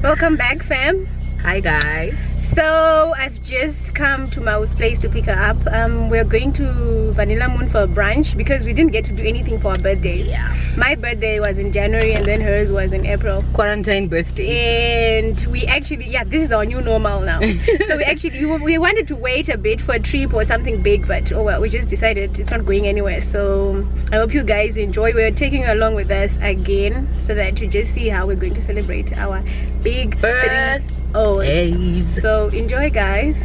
Welcome back, fam. Hi guys. So I've just come to Mau's place to pick her up. We're going to Vanilla Moon for a brunch because we didn't get to do anything for our birthdays. Yeah. My birthday was in January and then hers was in April. Quarantine birthdays. And we actually, this is our new normal now. So we wanted to wait a bit for a trip or something big, but oh well, we just decided it's not going anywhere. So I hope you guys enjoy. We're taking you along with us again so that you just see how we're going to celebrate our big birthday. So enjoy, guys.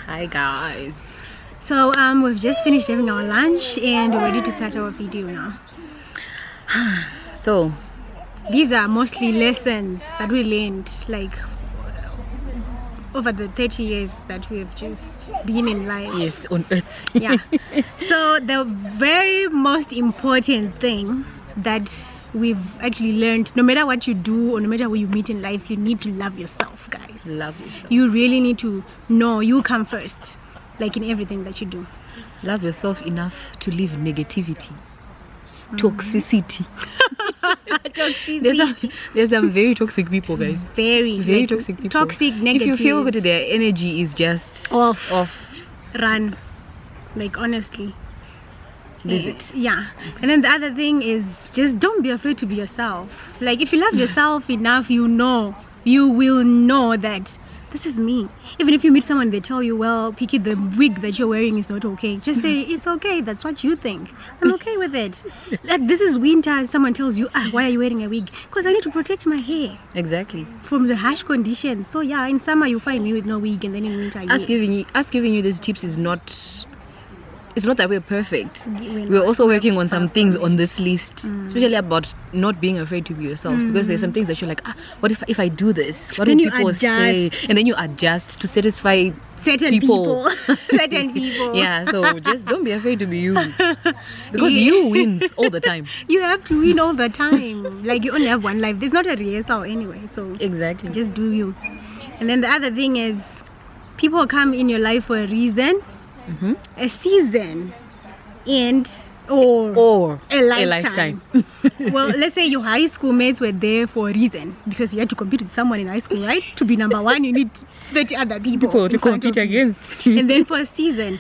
Hi guys. So we've just finished having our lunch and we're ready to start our video now. So these are mostly lessons that we learned like over the 30 years that we've just been in life. Yes, on earth. Yeah. So the very most important thing that we've actually learned, no matter what you do or no matter who you meet in life, you need to love yourself, guys. Love yourself. You really need to know you come first, like in everything that you do. Love yourself enough to leave negativity, toxicity. Toxicity. There's some very toxic people, guys. Very toxic people. Toxic, negative. If you feel good, their energy is just off. Run. Like honestly. Live it. Yeah. And then the other thing is just don't be afraid to be yourself. Like if you love yourself enough, you will know that this is me. Even if you meet someone, they tell you, well, Piki, the wig that you're wearing is not okay. Just say, it's okay. That's what you think. I'm okay with it. Like, this is winter. Someone tells you, why are you wearing a wig? Because I need to protect my hair. Exactly. From the harsh conditions. So yeah, in summer you find me with no wig, and then in winter, Us giving you these tips is not. It's not that we're perfect. We're also working on some things on this list, especially about not being afraid to be yourself. Because there's some things that you're like, what if I do this? What do people say? And then you adjust to satisfy certain people. Certain people. Yeah, so just don't be afraid to be you. Because you wins all the time. You have to win all the time. Like, you only have one life. There's not a rehearsal anyway, so exactly. Just do you. And then the other thing is, people come in your life for a reason. A season and or a lifetime. Well, let's say your high school mates were there for a reason, because you had to compete with someone in high school, right? To be number one, you need 30 other people to compete against. And then for a season,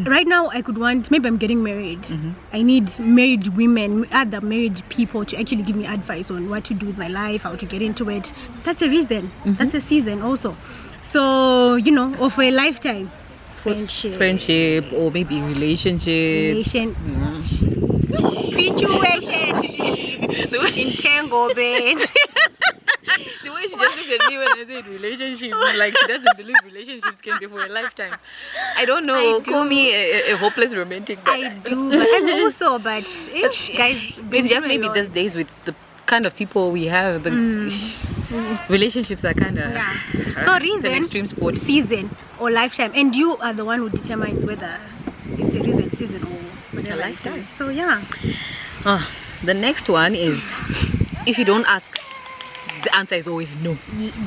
right now I could want, maybe I'm getting married, I need married women, other married people to actually give me advice on what to do with my life, how to get into it. That's a reason. That's a season also. So, you know, or for a lifetime, friendship, or maybe relationships, situationships, entanglements. The way she just looked at me when I said relationships, like she doesn't believe relationships can be for a lifetime. I don't know. Call me a hopeless romantic. I do, but I'm also, but guys, it's just maybe these days with the kind of people we have, the relationships are kind of so reason, it's an extreme sport. Season or lifetime, and you are the one who determines whether it's a reason, season, or whether a lifetime. So yeah. The next one is, if you don't ask, the answer is always no.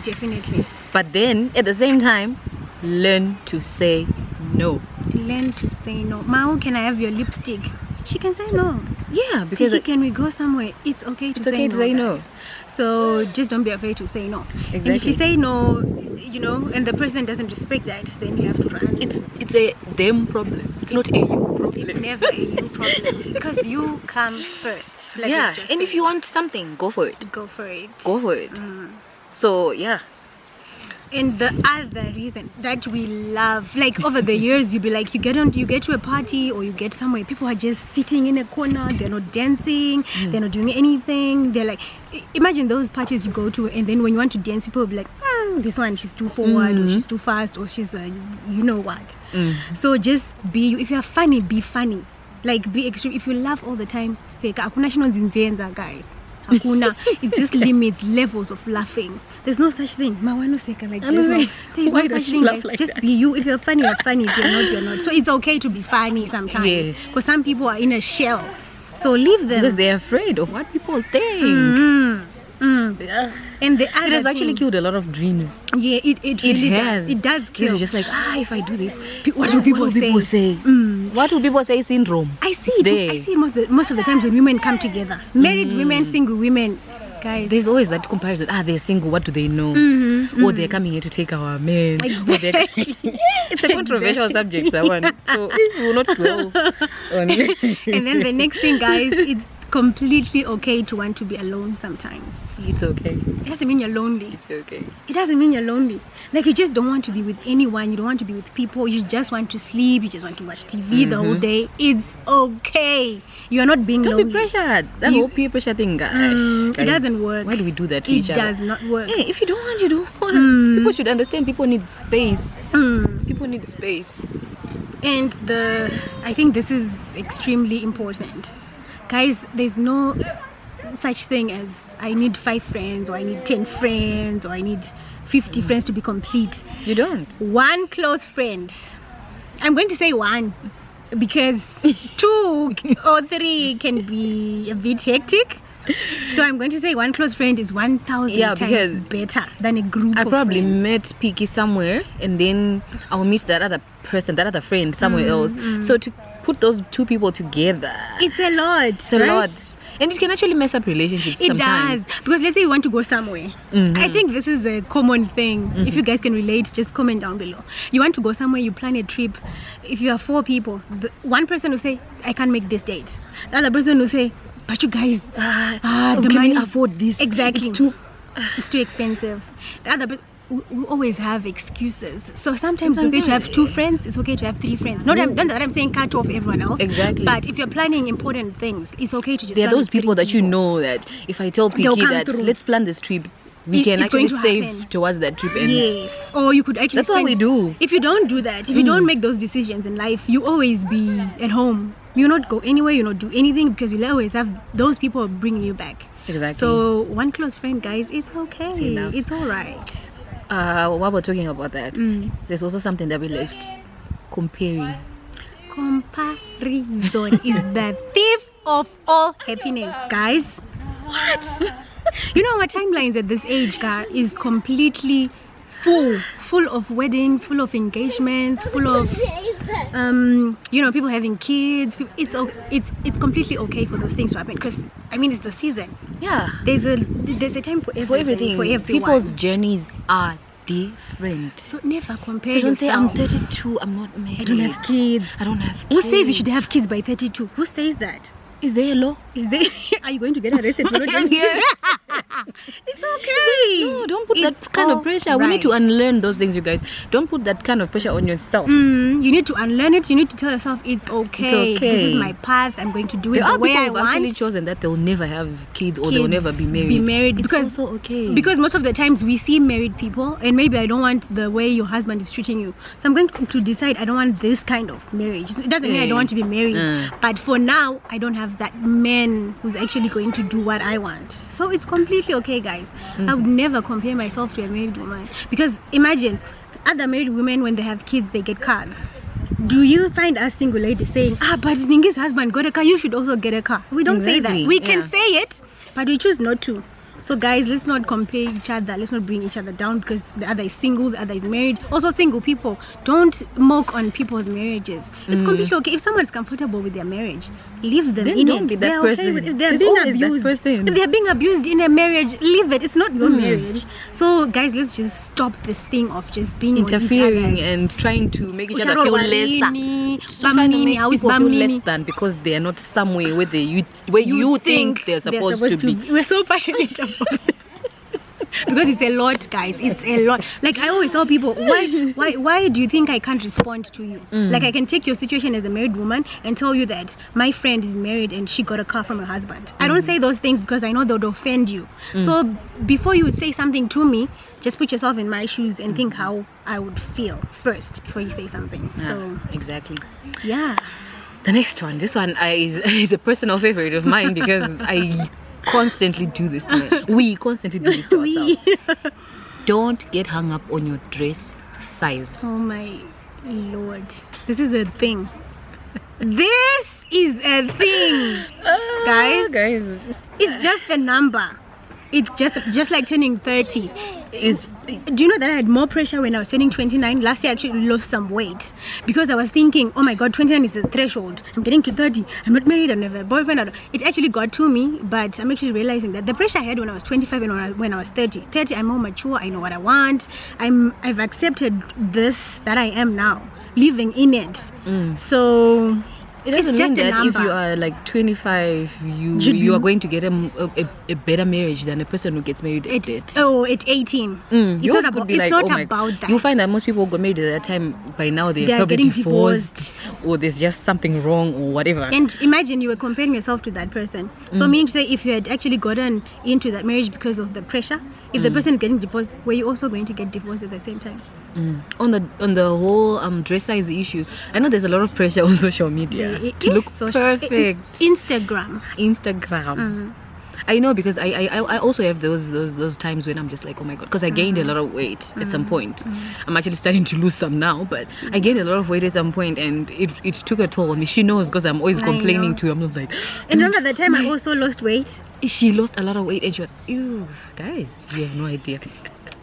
Definitely. But then at the same time, learn to say no. Learn to say no. Mao, can I have your lipstick? She can say no. Yeah, because can we go somewhere? It's okay to say no. So just don't be afraid to say no. Exactly. And if you say no, you know, and the person doesn't respect that, then you have to run. It's a them problem. It's not a you problem. It's never a you problem, because you come first. Like and if you want something, go for it. Go for it. Go for it. So yeah. And the other reason that we love, like over the years, you be like, you get to a party or you get somewhere, people are just sitting in a corner, they're not dancing, they're not doing anything. They're like, imagine those parties you go to, and then when you want to dance, people will be like, this one, she's too forward, or she's too fast, or she's you know what. So just be you. If you're funny, be funny. Like, be extreme. If you laugh all the time, seka akuna shinonzinzenza, guys. Hakuna. It's just limits, levels of laughing. There's no such thing. Mawano seka, like there's no such thing. Like, just be you. If you're funny, you're funny. If you're not, you're not. So it's okay to be funny sometimes. Because some people are in a shell. So leave them. Because they're afraid of what people think. And the other it has actually killed a lot of dreams. Yeah, it really has. It does kill. You're just like, if I do this, what do people say? What do people say syndrome? I see it. I see most of the times when women come together, married women, single women, guys, there's always that comparison. They're single, what do they know? Or they're coming here to take our men. Exactly. It's a controversial subject, that one. So we will not dwell on it. And then the next thing, guys, it's completely okay to want to be alone sometimes. It's okay. It doesn't mean you're lonely. It's okay. It doesn't mean you're lonely. Like, you just don't want to be with anyone. You don't want to be with people. You just want to sleep. You just want to watch TV the whole day. It's okay. You are not being lonely. Don't be pressured. That whole peer pressure thing, guys. It doesn't work. Why do we do that to each other? It does not work. Hey, if you don't want, you don't want. People should understand people need space. People need space. And I think this is extremely important. Guys, there's no such thing as I need 5 friends, or I need 10 friends, or I need 50 friends to be complete. You don't. One close friend. I'm going to say one, because 2 or 3 can be a bit hectic. So I'm going to say one close friend is 1,000 times better than a group of probably friends. met Piki somewhere, and then I'll meet that other person, that other friend somewhere else. So to put those 2 people together, it's a lot. It's a lot. And it can actually mess up relationships sometimes. It does. Because let's say you want to go somewhere. I think this is a common thing. If you guys can relate, just comment down below. You want to go somewhere, you plan a trip. If you are 4 people, one person will say, I can't make this date. The other person will say, but you guys, the money, afford this. Exactly. It's too expensive. The other, we always have excuses. So sometimes it's okay to have 2 friends, it's okay to have 3 friends. Not that I'm saying cut off everyone else. Exactly. But if you're planning important things, it's okay to just there are those people that you know that if I tell Pinky that let's plan this trip, we can actually save towards that trip. And yes, or you could actually that's what we do. If you don't do that, if you don't make those decisions in life, you always be at home. You not go anywhere, you not do anything, because you'll always have those people bringing you back. Exactly. So one close friend, guys, it's okay. It's all right. While we're talking about that, there's also something that we left: comparing. Comparison is the thief of all happiness, guys. What? You know, our timelines at this age, guys, is completely full of weddings, full of engagements, full of you know, people having kids. It's completely okay for those things to happen, because I mean, it's the season. Yeah, there's a time for everything, for everyone. People's journeys are different, so never compare. So don't yourself. say I'm 32, I'm not married, I don't have kids. Who says you should have kids by 32? Who says that? Is there a law? Is there? Are you going to get arrested for not having kids? It's okay. No, don't put that kind of pressure. Right. We need to unlearn those things, you guys. Don't put that kind of pressure on yourself. You need to unlearn it. You need to tell yourself it's okay. It's okay. This is my path. I'm going to do it the way I want. Actually chosen that they'll never have kids or they'll never be married. It's because also okay. Because most of the times we see married people, and maybe I don't want the way your husband is treating you, so I'm going to decide I don't want this kind of marriage. It doesn't mean I don't want to be married, but for now I don't have that man who's actually going to do what I want. So it's completely okay, guys. I would never compare myself to a married woman, because imagine other married women, when they have kids, they get cars. Do you find us single ladies saying, but Ningi's husband got a car, you should also get a car? We don't say that. We can say it, but we choose not to. So guys, let's not compare each other. Let's not bring each other down because the other is single, the other is married. Also, single people, don't mock on people's marriages. It's completely okay. If someone's comfortable with their marriage, leave them in it. They're okay with it. If they're being abused, if they're being abused in a marriage, leave it. It's not your marriage. So guys, let's just stop this thing of just being interfering and trying to make each other feel lesser. Stop trying to make people feel less than because they are not somewhere where you think they're supposed to be. We're so passionate about it. Because it's a lot, guys. It's a lot. Like I always tell people, why do you think I can't respond to you? Like I can take your situation as a married woman and tell you that my friend is married and she got a car from her husband. I don't say those things because I know they would offend you. So before you say something to me, just put yourself in my shoes and think how I would feel first before you say something. Yeah, so exactly. Yeah. The next one, this one is a personal favorite of mine because I constantly do this to me. We constantly do this to ourselves. Don't get hung up on your dress size. Oh my lord, this is a thing. This is a thing, guys. It's just a number. It's just like turning 30. Do you know that I had more pressure when I was turning 29? Last year I actually lost some weight because I was thinking, oh my god, 29 is the threshold. I'm getting to 30. I'm not married. I never have a boyfriend. It actually got to me, but I'm actually realizing that the pressure I had when I was 25 and when I was 30, I'm more mature. I know what I want. I've accepted this that I am now, living in it. So it doesn't mean that if you are like 25, you are going to get a better marriage than a person who gets married at 18. It's not about that. You find that most people who got married at that time, by now they're probably divorced, or there's just something wrong or whatever. And imagine you were comparing yourself to that person. So meaning to say, if you had actually gotten into that marriage because of the pressure, if the person is getting divorced, were you also going to get divorced at the same time? On the whole dress size issue, I know there's a lot of pressure on social media to look perfect. Instagram. I know, because I also have those times when I'm just like, oh my god, because I gained a lot of weight at some point. I'm actually starting to lose some now, but I gained a lot of weight at some point and it took a toll on me. She knows because I'm always complaining to her. I'm just like, and remember the time I also lost weight? She lost a lot of weight and she was, ew, guys, you have no idea.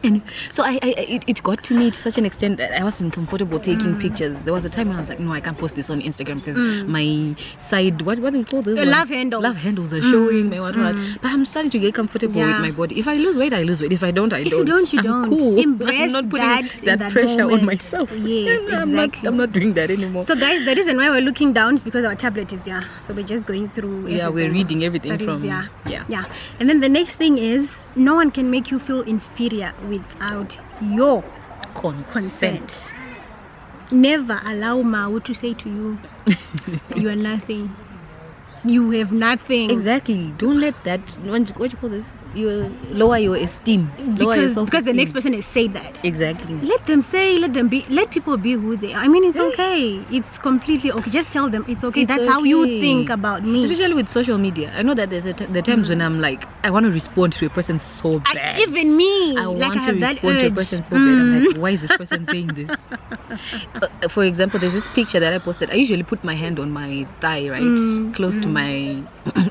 And so it got to me to such an extent that I wasn't comfortable taking pictures. There was a time when I was like, no, I can't post this on Instagram because my side, what do you call those? Love handles are showing me what. But I'm starting to get comfortable with my body. If I lose weight, I lose weight. If I don't, I don't. If you don't, cool. Embrace I'm not putting that pressure on myself. Yes, exactly. I'm not doing that anymore. So guys, the reason why we're looking down is because our tablet is so we're just going through everything. Yeah, we're reading everything from yeah. And then the next thing is, no one can make you feel inferior without your Consent. consent. Never allow Mau to say to you, you are nothing. You have nothing. Exactly. Don't let that, what you call this? You lower your esteem. Lower your self-esteem. Because the next person has said that. Exactly. Let them say, let them be, let people be who they are. I mean, it's okay. It's completely okay. Just tell them it's okay. That's how you think about me. Especially with social media. I know that there's the times when I'm like, I want to respond to a person so bad. Even me. I like want I have to that respond urge. to a person so bad. I'm like, why is this person saying this? For example, there's this picture that I posted. I usually put my hand on my thigh, right? Close to my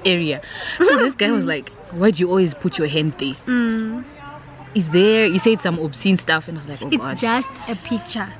area. So this guy was like, why do you always put your hand there? Is there, you said some obscene stuff, and I was like, oh God. It's just a picture.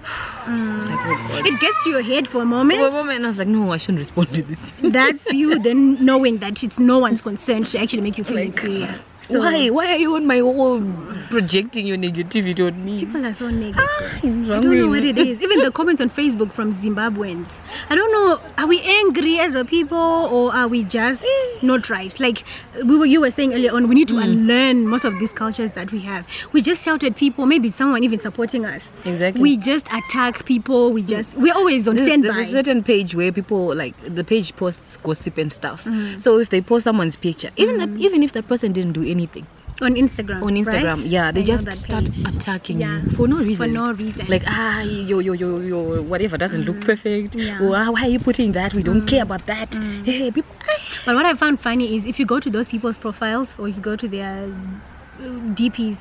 I was like, oh God. It gets to your head for a moment. For a moment, I was like, no, I shouldn't respond to this. That's you then knowing that it's no one's concern to actually make you feel inferior. So why are you on my own projecting your negativity on me? People are so negative. I don't know what it is. Even the comments on Facebook from Zimbabweans, I don't know, are we angry as a people, or are we just not right? Like you were saying earlier on, we need to unlearn most of these cultures that we have. We just shout at people, maybe someone even supporting us. Exactly. We just attack people. We're always on standby. There's a certain page where people, like, the page posts gossip and stuff. So if they post someone's picture, even if that person didn't do anything on Instagram, right? Yeah, they just start attacking you for no reason. Like, your whatever doesn't look perfect. Or, why are you putting that? We don't care about that. Hey, people. But what I found funny is if you go to those people's profiles, or if you go to their DPs,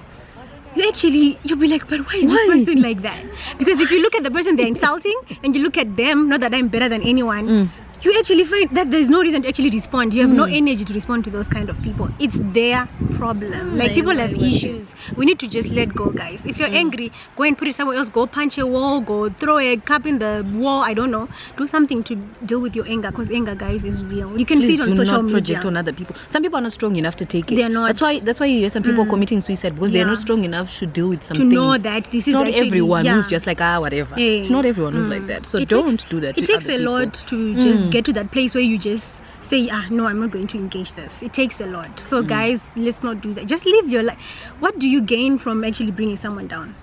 you'll be like, but why is this person like that? Because if you look at the person they're insulting and you look at them, not that I'm better than anyone, you actually find that there's no reason to actually respond. You have no energy to respond to those kind of people. It's their problem. Like, people have issues. We need to just let go, guys. If you're angry, go and put it somewhere else. Go punch a wall, go throw a cup in the wall. I don't know. Do something to deal with your anger, because anger, guys, is real. You can see it on social media. Do not project on other people. Some people are not strong enough to take it. They're not. That's why you hear some people committing suicide, because they're not strong enough to deal with some things. To know that this is not actually, everyone who's just like, whatever. It's not everyone who's like that. So don't do that to other people. It takes a lot to just get to that place where you just say, no, I'm not going to engage this. It takes a lot. So guys, let's not do that. Just live your life. What do you gain from actually bringing someone down?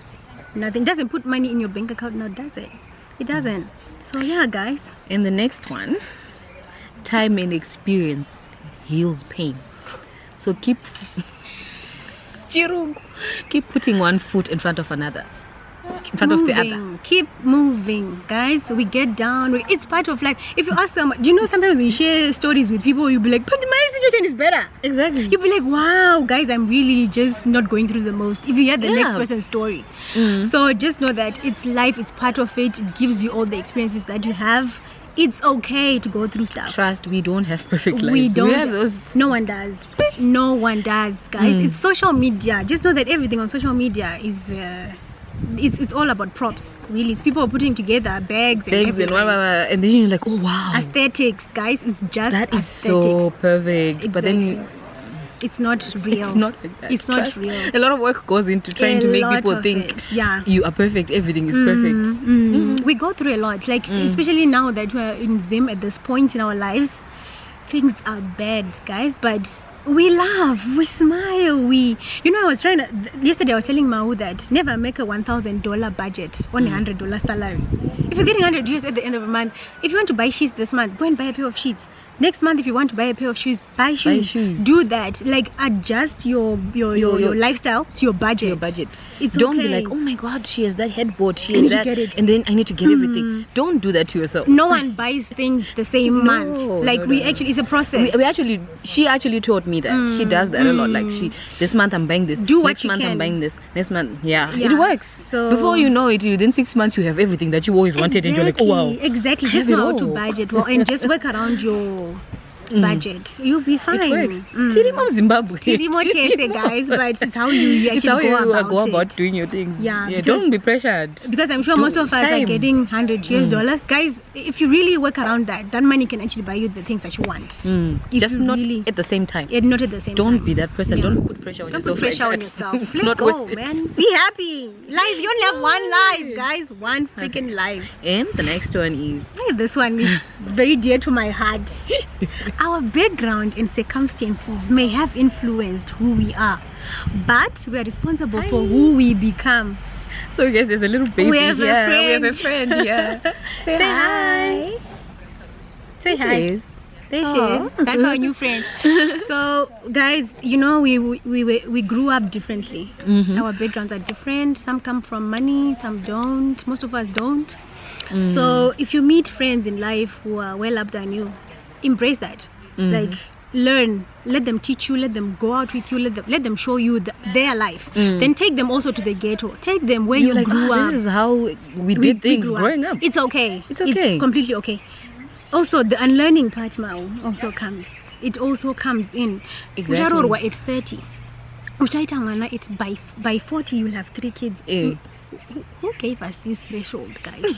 Nothing. It doesn't put money in your bank account now, does it? It doesn't. So yeah, guys. And the next one, time and experience heals pain. So keep putting one foot in front of another. In front of the other. Keep moving, guys. We get down. It's part of life. If you ask them, do you know, sometimes when you share stories with people, you'll be like, but my situation is better. Exactly. You'll be like, wow, guys, I'm really just not going through the most. If you hear the next person's story. So just know that it's life. It's part of it. It gives you all the experiences that you have. It's okay to go through stuff. Trust, we don't have perfect lives. We don't. We have those. No one does. No one does, guys. It's social media. Just know that everything on social media is... It's all about props, really. It's people putting together bags and everything. And then you're like, oh wow, aesthetics, guys. It's just that is aesthetics. So perfect. Exactly. But then it's not real. It's not like that. It's not real. A lot of work goes into trying to make people think you are perfect, everything is perfect. We go through a lot, like especially now that we're in Zim at this point in our lives, things are bad, guys, but we laugh, we smile, I was trying to, yesterday I was telling Mau that never make a $1,000 budget on a $100 salary. If you're getting $100 at the end of the month, if you want to buy sheets this month, go and buy a pair of sheets. Next month, if you want to buy a pair of shoes, buy shoes. Do that. Like, adjust your lifestyle to your budget. Don't be like, oh my God, she has that headboard, she has that, and then I need to get everything. Don't do that to yourself. No one buys things the same month. Like, actually, it's a process. She actually taught me that. She does that a lot. Like, this month I'm buying this. Do what next you month can. I'm buying this. Next month, it works. So before you know it, within 6 months you have everything that you always wanted, and you're like, oh wow. Exactly. Just know how to budget well, and just work around your budget. You'll be fine. It works. Tirimo Zimbabwe. Tirimo Tese, guys, but it's how you actually go about doing your things. Yeah, don't be pressured. Because I'm sure most of us are getting $100 Guys, if you really work around that money can actually buy you the things that you want. Just not at the same time. Not at the same time. Don't be that person. Don't put pressure on yourself. Don't put pressure on yourself. It's not worth it. Man. Be happy. Life, you only have one life, guys. One freaking life. And the next one is... This one is very dear to my heart. Our background and circumstances may have influenced who we are, but we are responsible for who we become. So guys, there's a little baby We have a here. friend. We have a friend here. Say hi. Say There hi. she is. There she is. That's our new friend. So guys, you know, we grew up differently. Our backgrounds are different. Some come from money, some don't. Most of us don't. So if you meet friends in life who are well up than you, embrace that. Like, learn, let them teach you, let them go out with you, let them show you their life. Then take them also to the ghetto. Take them where you like, grew up. This is how we did things growing up. It's okay. It's okay. It's completely okay. Also, the unlearning part now also comes. It also comes in. Exactly. It's 30. It's by 40 you'll have 3 kids. Who gave us this threshold, guys?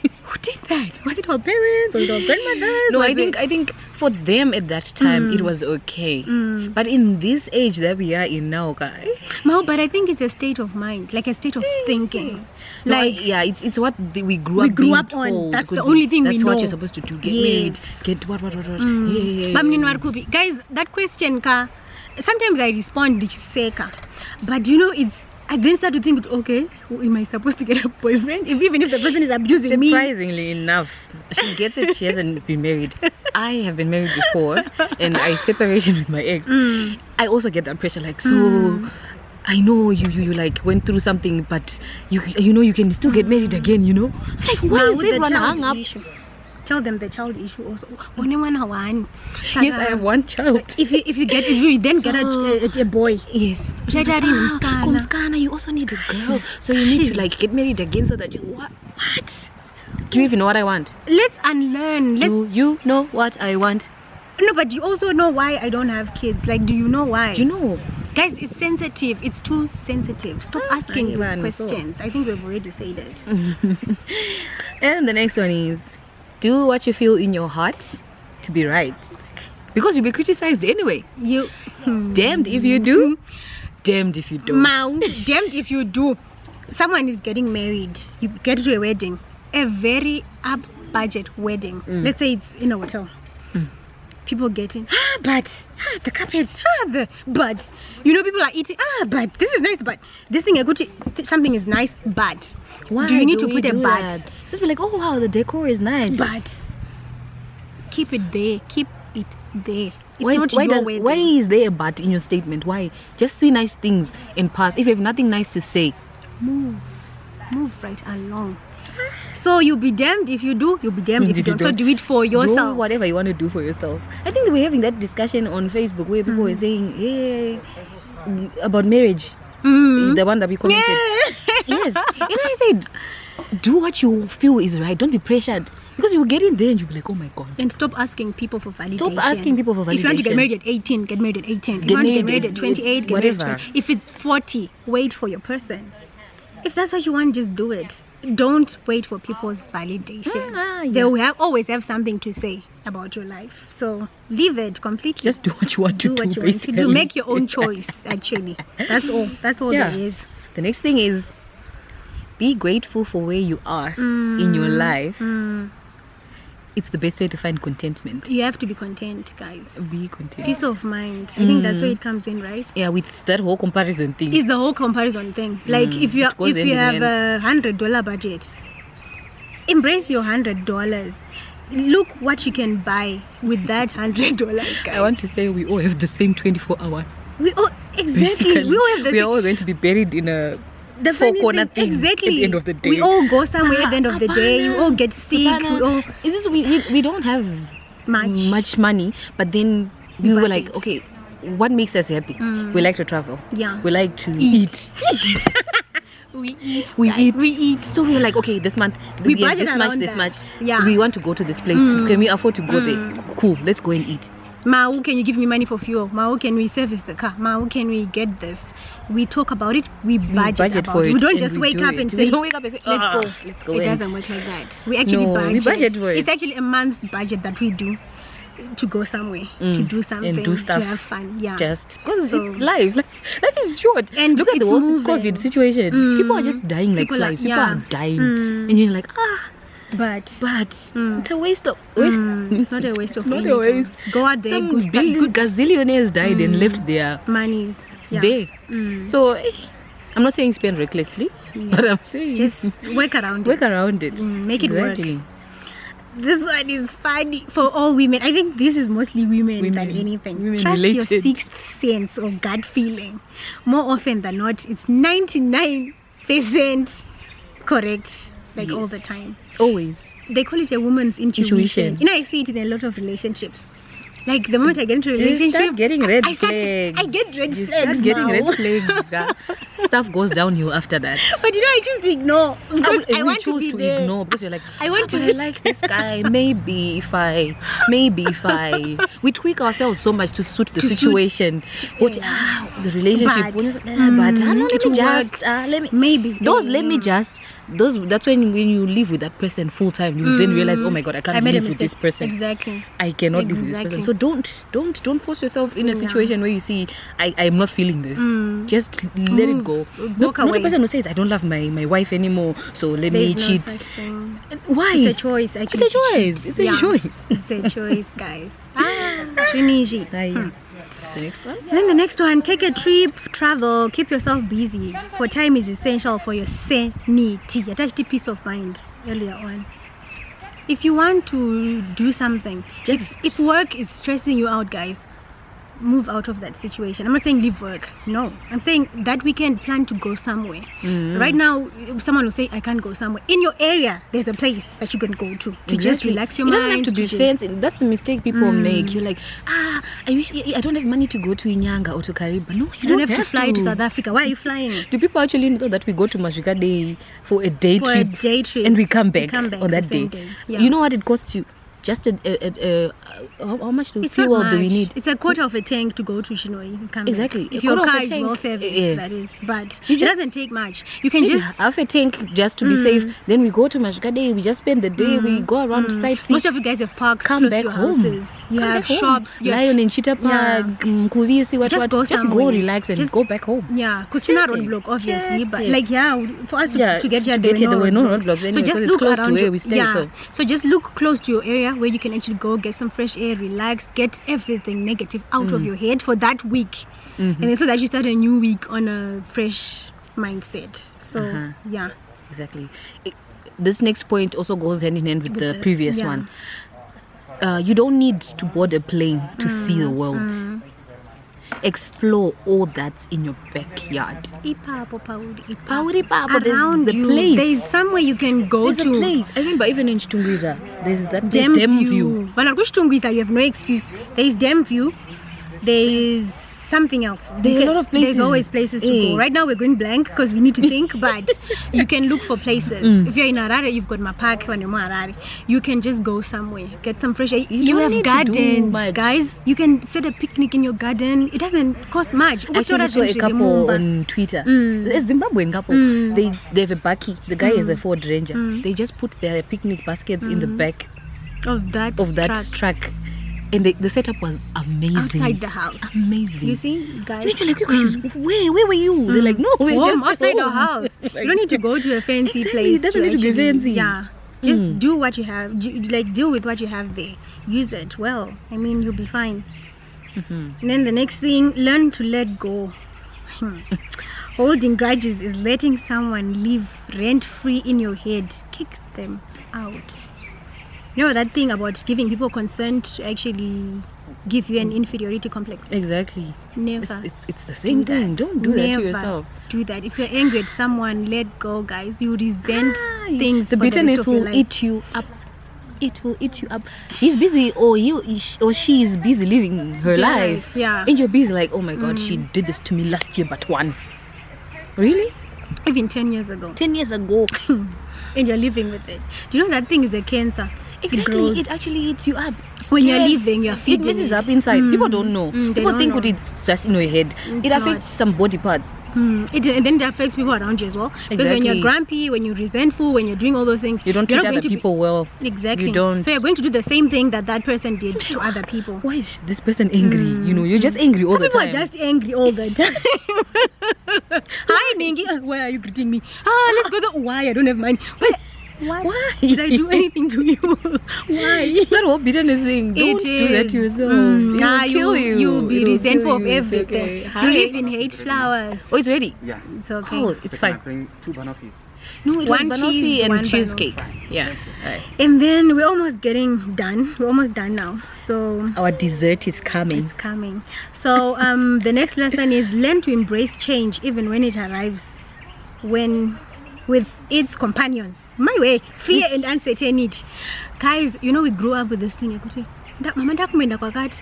Who did that? Was it our parents or our grandmothers? No, I think for them at that time it was okay. But in this age that we are in now, guys. No, but I think it's a state of mind, like a state of thinking. Like, yeah, it's what we grew up on. told, That's the only thing we know. That's what you're supposed to do. Get married. Get what. Yeah. Guys, that question, sometimes I respond, but you know, I then start to think, okay, am I supposed to get a boyfriend? Even if the person is abusing me? Surprisingly enough, she gets it. She hasn't been married. I have been married before, and I separated with my ex. I also get that pressure, like, so I know you like went through something, but you know you can still get married again. You know, like, why is everyone hung up? Tell them the child issue also. Yes, I have one child. If you then get a boy. Yes. Kumskana, you also need a girl. So you need to like get married again so that you what? Do you even know what I want? Let's unlearn. Do you know what I want? No, but you also know why I don't have kids. Like, do you know why? Do you know? Guys, it's sensitive. It's too sensitive. Stop asking these questions. I think we've already said it. And the next one is, do what you feel in your heart to be right, because you'll be criticized anyway. Damned if you do, damned if you don't. Damned if you do. Someone is getting married. You get to a wedding, a very up budget wedding. Let's say it's in a hotel. People getting but the carpets, but you know, people are eating, but this is nice, but this thing something is nice, but why do you need to put a but? Just be like, oh wow, the decor is nice, but keep it there. It's why is there a but in your statement? Why? Just say nice things and pass. If you have nothing nice to say, move right along. So you'll be damned if you do, you'll be damned if you don't. So do it for yourself. Do whatever you want to do for yourself. I think we're having that discussion on Facebook where people were saying, about marriage. The one that we commented. Yes. And I said, do what you feel is right. Don't be pressured. Because you get in there and you'll be like, oh my God. And stop asking people for validation. Stop asking people for validation. If you want to get married at 18, get married at 18. If you want to get married at 28, get married at 20. If it's 40, wait for your person. If that's what you want, just do it. Don't wait for people's validation. They will always have something to say about your life. So leave it completely. Just do what you want to do. Basically. Make your own choice, actually. That's all there is. The next thing is, be grateful for where you are in your life. It's the best way to find contentment. You have to be content, guys. Be content. Peace of mind. I think that's where it comes in, right? Yeah, with that whole comparison thing. It's the whole comparison thing. Like if you have a $100 budget, embrace your $100. Look what you can buy with that $100, guys. I want to say we all have the same 24 hours. We all exactly. We all have the. We are all going to be buried in a four-corner thing exactly. At the end of the day. We all go somewhere at the end of the day. We all get sick. We don't have much money, but then we were like, okay, what makes us happy? We like to travel. Yeah. We like to eat. We eat. So we were like, okay, this month we have this much. Yeah. We want to go to this place. Can we afford to go there? Cool. Let's go and eat. Mau, can you give me money for fuel? Mau, can we service the car? Mau, can we get this? We talk about it. We budget for it. We don't just wake up and say, let's go. It doesn't work like that. We actually budget for it. It's actually a month's budget that we do to go somewhere, to do something, and do stuff, to have fun. Yeah, just because it's life. Life is short. And look at the whole COVID situation. People are just dying like flies. People are dying, and you're like, But it's a waste of it's not a waste of money. Not a waste. Go out there. Some gazillionaires died and left their monies there. So I'm not saying spend recklessly, but I'm saying just work around it. Make it work. This one is funny for all women. I think this is mostly women than anything. Trust your sixth sense or gut feeling. More often than not, it's 99% correct. Like all the time. Always. They call it a woman's intuition. You know, I see it in a lot of relationships. Like the moment I get into a relationship, you start getting red flags. I get red you flags. Start getting red flags. Stuff goes downhill after that. But you know, I choose to ignore because I want to be there. Ignore because you're like, I want to. I like this guy. Maybe if I we tweak ourselves so much to suit the situation. But the relationship. That's when you live with that person full time, you then realize, oh my god, I can't live with this person. Exactly. I cannot live with this person. So don't force yourself in a situation where you see I'm not feeling this. Just let it go. Not a person who says I don't love my wife anymore, so let me cheat. Such thing. Why? It's a choice. Actually, it's a choice. It's a choice. It's a choice, guys. Shinichi. The next one? And then the next one, take a trip, travel, keep yourself busy. For time is essential for your sanity. Attach the peace of mind earlier on. If you want to do something, if work is stressing you out, guys, move out of that situation. I'm not saying leave work. No. I'm saying that weekend plan to go somewhere. Right now, someone will say, I can't go somewhere. In your area, there's a place that you can go to just relax your mind. It doesn't have to be fancy. That's the mistake people make. You're like, I don't have money to go to Inyanga or to Kariba. No, you don't have to fly to South Africa. Why are you flying? Do people actually know that we go to Majika Day for a day trip? And we come back on that day. Yeah. You know what it costs you? Just how much fuel do we need? It's a quarter of a tank to go to Shinoi. Exactly. If your car is well serviced, that is. But it doesn't take much. You can just half a tank just to be safe. Then we go to Majikade. We just spend the day. We go around sightseeing. Most of you guys have parks close to your houses. You have shops. Lion and Cheetah Park, Mkuvisi, just go relax and go back home. Yeah, because it's not roadblock, obviously. But like, for us to get here, there were no roadblocks anyway. So just look close to where we stay. So just look close to your area where you can actually go get some fresh air, relax, get everything negative out of your head for that week, and then so that you start a new week on a fresh mindset. So exactly. This next point also goes hand in hand with the previous one. You don't need to board a plane to see the world. Explore all that's in your backyard. Around you, place. There's somewhere you can go to. There's a place. I remember even in Chitungwiza, there's that Dam View. When I go to Chitungwiza, you have no excuse. There's Dam View. There's something else. There's a lot of places. There's always places to go. Right now we're going blank because we need to think, but you can look for places. If you're in Harare, you've got Mapak. When you're in Harare, you can just go somewhere, get some fresh air. You have gardens, guys. You can set a picnic in your garden. It doesn't cost much. Actually, I saw a couple on Twitter. A Zimbabwean couple. They have a bakkie. The guy is a Ford Ranger. They just put their picnic baskets in the back of that truck. And the setup was amazing. Outside the house. Amazing. You see, guys? And then you're like, you guys, where were you? They're like, no, we're just outside our house. Like, you don't need to go to a fancy place. It doesn't need to be fancy. Yeah. Just do what you have. Deal with what you have there. Use it well. I mean, you'll be fine. And then the next thing, learn to let go. Holding grudges is letting someone live rent-free in your head. Kick them out. You know that thing about giving people consent to actually give you an inferiority complex? Exactly. Never. It's the same thing. Don't do that to yourself. Do that. If you're angry at someone, let go, guys. You resent things. The bitterness will eat you up. It will eat you up. He's busy, or she is busy living her life. Yeah. And you're busy like, oh my god, she did this to me last year but one. Really? Even 10 years ago. 10 years ago. And you're living with it. Do you know that thing is a cancer? Exactly. It actually eats you up. When you're living, you're feeding it. It messes up inside. People don't know. People think it's just in your head. It affects some body parts. And then it affects people around you as well. Because when you're grumpy, when you're resentful, when you're doing all those things, you don't treat other people well. Exactly. You don't. So you're going to do the same thing that person did to other people. Why is this person angry? You know, you're just angry all the time. Some people are just angry all the time. Hi, Mingy. Why are you greeting me? Let's go to. Why? I don't have money. What? Why? Did I do anything to you? Why? It's not what bitterness thing. Don't do that to yourself. It will kill you. You'll be It will resentful kill of you. It's everything. okay. You Hi. live in hate flowers. Oh, it's ready. Yeah. It's okay. Oh, it's So can I fine. bring 2 banoffees? No, it One was cheese, banoffee one and cheesecake. Yeah. Thank you. Alright. And then we're almost getting done. We're almost done now. So Our dessert is coming. it's coming. So the next lesson is learn to embrace change even when it arrives with its companions. My way, fear and uncertainty. Guys, you know we grew up with this thing. Mama ndakumenda kwakati.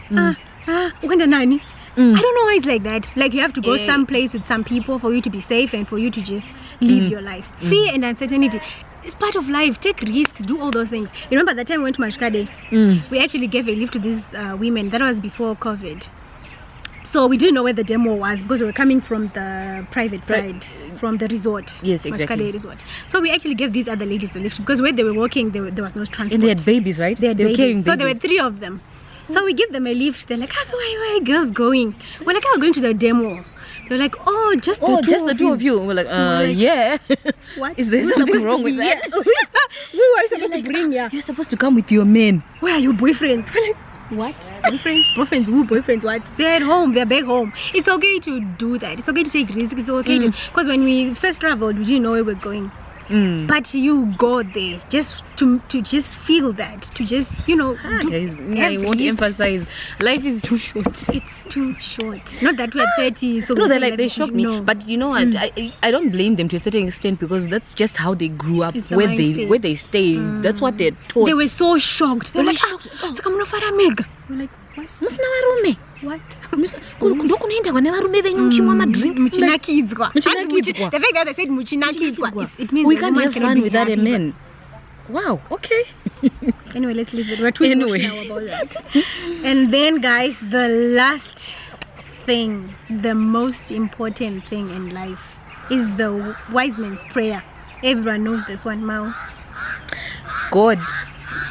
Ukwenda nani? I don't know why it's like that. Like you have to go someplace with some people for you to be safe and for you to just live your life. Fear and uncertainty. It's part of life. Take risks, do all those things. You remember the time we went to Mashkade? We actually gave a lift to these women. That was before COVID. So we didn't know where the demo was because we were coming from the private side, from the resort. Yes, exactly. Mashkade resort. So we actually gave these other ladies the lift because where they were walking, there was no transport. And they had babies, right? They had were babies. carrying So babies. there were 3 of them. So we give them a lift. They're like, so where are girls going? We're like, we're going to the demo. They're like, oh, just the two of you. We're like, yeah. What? Is there We're something supposed to wrong with be that? here. We were supposed to bring ya. You're supposed to come with your men. Where are your boyfriends? We're like, what? Boyfriends? Who boyfriends? What? They're at home. They're back home. It's okay to do that. It's okay to take risks. It's okay to, because when we first traveled, we didn't know where we're going. But you go there just to just feel that, to just do I won't emphasize. Life is too short. It's too short. Not that we're 30, so No, we they're say like life they is shock too- me. no. But you know what? I don't blame them to a certain extent because that's just how they grew up. It's the Where mindset. they stay. That's what they're taught. They were so shocked. They were They like, were shocked. so come on, Father Meg. We're like, what? Musina varume. What? Ndokunoenda kune varume venyu muchimwa madrink. Muchinakidzwa. Muchinakidzwa. The fact that they said muchinakidzwa, it means We the can't woman have cannot fun be without a happy. man. Wow, okay. Anyway, let's leave it. We're too Anyway. emotional about that. And then, guys, the last thing, the most important thing in life is the wise man's prayer. Everyone knows this one, Mao. God,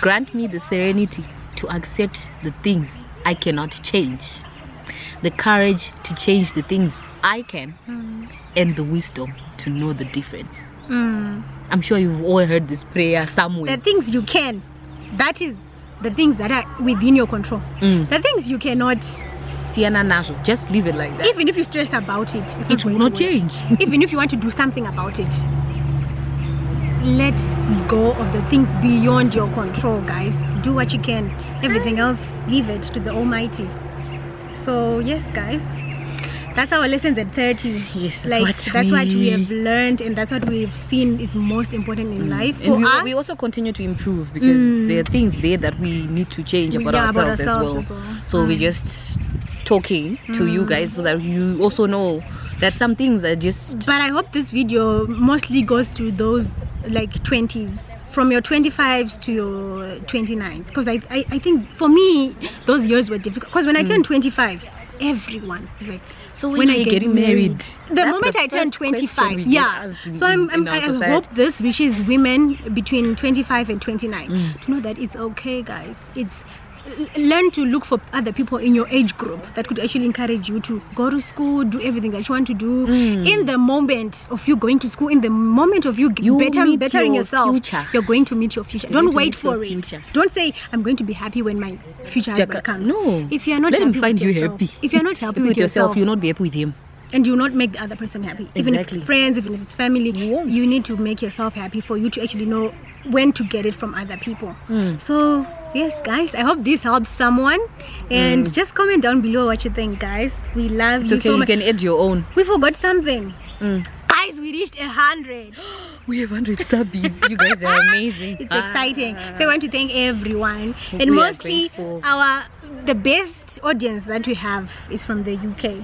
grant me the serenity to accept the things I cannot change, the courage to change the things I can, and the wisdom to know the difference. I'm sure you've all heard this prayer somewhere. The things you can, that is the things that are within your control. The things you cannot, Sienna Nazo, just leave it like that. even if you stress about it, it's It will going not to work. change. Even if you want to do something about it, let go of the things beyond your control, guys. Do what you can. Everything else, leave it to the Almighty. So yes, guys, that's our lessons at 30. Yes, that's what we have learned, and that's what we've seen is most important in life. For And us, we also continue to improve because there are things there that we need to change about ourselves as well. So we're just talking to you guys so that you also know that some things are just... But I hope this video mostly goes to those like 20s, from your 25s to your 29s, because I think for me those years were difficult, because when I turned 25, everyone was like, so when are you getting married? The That's moment the I turned first question 25, we get yeah. asked in So our I society. hope this reaches women between 25 and 29 to know that it's okay, guys. It's learn to look for other people in your age group that could actually encourage you to go to school, do everything that you want to do. In the moment of you going to school, in the moment of you meet bettering your yourself, future. you're going to meet your future. You're Don't going wait to meet your for it. future. Don't say, I'm going to be happy when my future husband comes. No. If you're not Let happy him find with you yourself, happy. if you're not happy with with yourself, you'll not be happy with him. and you will not make the other person happy, even if Exactly. it's friends, even if it's family, You won't. you need to make yourself happy for you to actually know when to get it from other people. So yes, guys, I hope this helps someone, and just comment down below what you think, guys. We love It's you okay, so you much. can add your own. We forgot something, guys. We reached 100. We have 100 subbies. You guys are amazing. It's exciting. So I want to thank everyone, and We are mostly grateful. the best audience that we have is from the UK.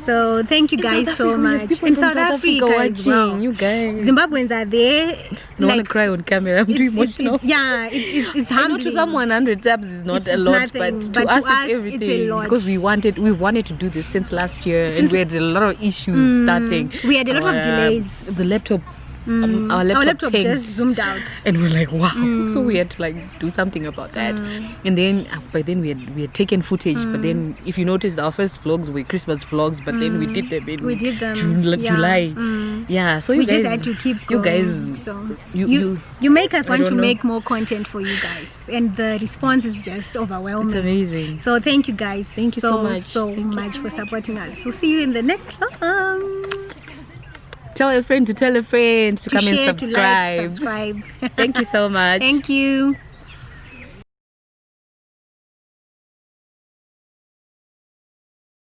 So thank you guys so much. In South Africa as well. You guys. Zimbabweans are there. I want to cry on camera. I'm too emotional. It's I know humbling. to someone 100 subs is not a It's lot, nothing, but to us it's it's everything. a lot. Because we've wanted to do this since last year, and we had a lot of issues starting. We had a lot of delays. The laptop our laptop just zoomed out, and we're like, wow. So we had to like do something about that. And then by then we had taken footage, but then if you noticed, our first vlogs were Christmas vlogs, but then we did them in July. Yeah, so we you guys, just had to keep going. you guys, so you make us want to make more content for you guys, and the response is just overwhelming. It's amazing. So thank you guys. Thank you so much for supporting us. So see you in the next vlog. Tell a friend to tell a friend to come share, and subscribe. To like, subscribe. Thank you so much. Thank you.